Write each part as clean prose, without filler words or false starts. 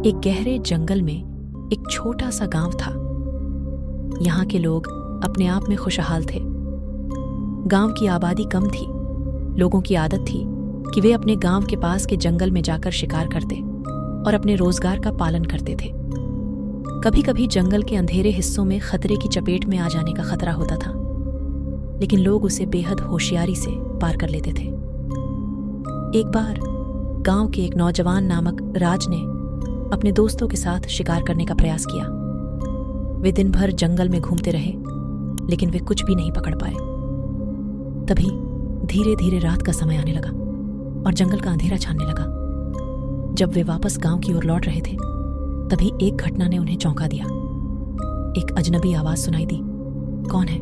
एक गहरे जंगल में एक छोटा सा गांव था। यहाँ के लोग अपने आप में खुशहाल थे। गांव की आबादी कम थी। लोगों की आदत थी कि वे अपने गांव के पास के जंगल में जाकर शिकार करते और अपने रोजगार का पालन करते थे। कभी कभी जंगल के अंधेरे हिस्सों में खतरे की चपेट में आ जाने का खतरा होता था, लेकिन लोग उसे बेहद होशियारी से पार कर लेते थे। एक बार गांव के एक नौजवान नामक राज ने अपने दोस्तों के साथ शिकार करने का प्रयास किया। वे दिन भर जंगल में घूमते रहे, लेकिन वे कुछ भी नहीं पकड़ पाए। तभी धीरे धीरे रात का समय आने लगा और जंगल का अंधेरा छानने लगा। जब वे वापस गांव की ओर लौट रहे थे, तभी एक घटना ने उन्हें चौंका दिया। एक अजनबी आवाज सुनाई दी। कौन है?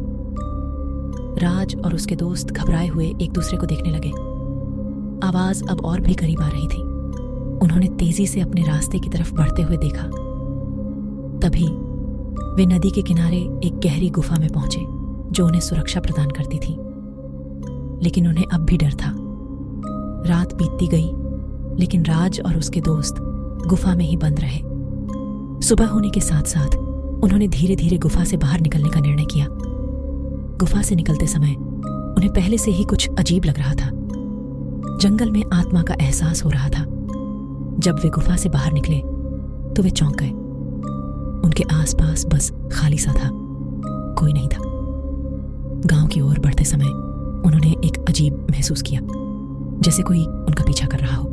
राज और उसके दोस्त घबराए हुए एक दूसरे को देखने लगे। आवाज अब और भी करीब आ रही थी। उन्होंने तेजी से अपने रास्ते की तरफ बढ़ते हुए देखा। तभी वे नदी के किनारे एक गहरी गुफा में पहुंचे जो उन्हें सुरक्षा प्रदान करती थी, लेकिन उन्हें अब भी डर था। रात बीतती गई, लेकिन राज और उसके दोस्त गुफा में ही बंद रहे। सुबह होने के साथ साथ उन्होंने धीरे धीरे गुफा से बाहर निकलने का निर्णय किया। गुफा से निकलते समय उन्हें पहले से ही कुछ अजीब लग रहा था। जंगल में आत्मा का एहसास हो रहा था। जब वे गुफा से बाहर निकले तो वे चौंक गए। उनके आसपास बस खाली सा था, कोई नहीं था। गांव की ओर बढ़ते समय उन्होंने एक अजीब महसूस किया, जैसे कोई उनका पीछा कर रहा हो।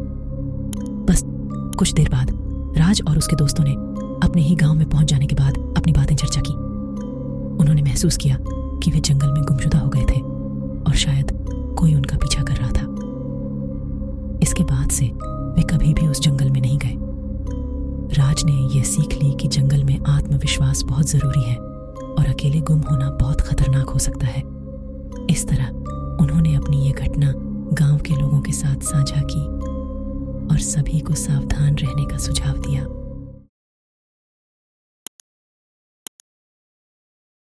बस कुछ देर बाद राज और उसके दोस्तों ने अपने ही गांव में पहुंच जाने के बाद अपनी बातें चर्चा की। उन्होंने महसूस किया कि वे जंगल में गुमशुदा हो गए थे और शायद कोई उनका पीछा कर रहा था। इसके बाद से वे कभी भी उस जंगल में नहीं गए। राज ने यह सीख ली कि जंगल में आत्मविश्वास बहुत जरूरी है और अकेले गुम होना बहुत खतरनाक हो सकता है। इस तरह उन्होंने अपनी ये घटना गांव के लोगों के साथ साझा की और सभी को सावधान रहने का सुझाव दिया।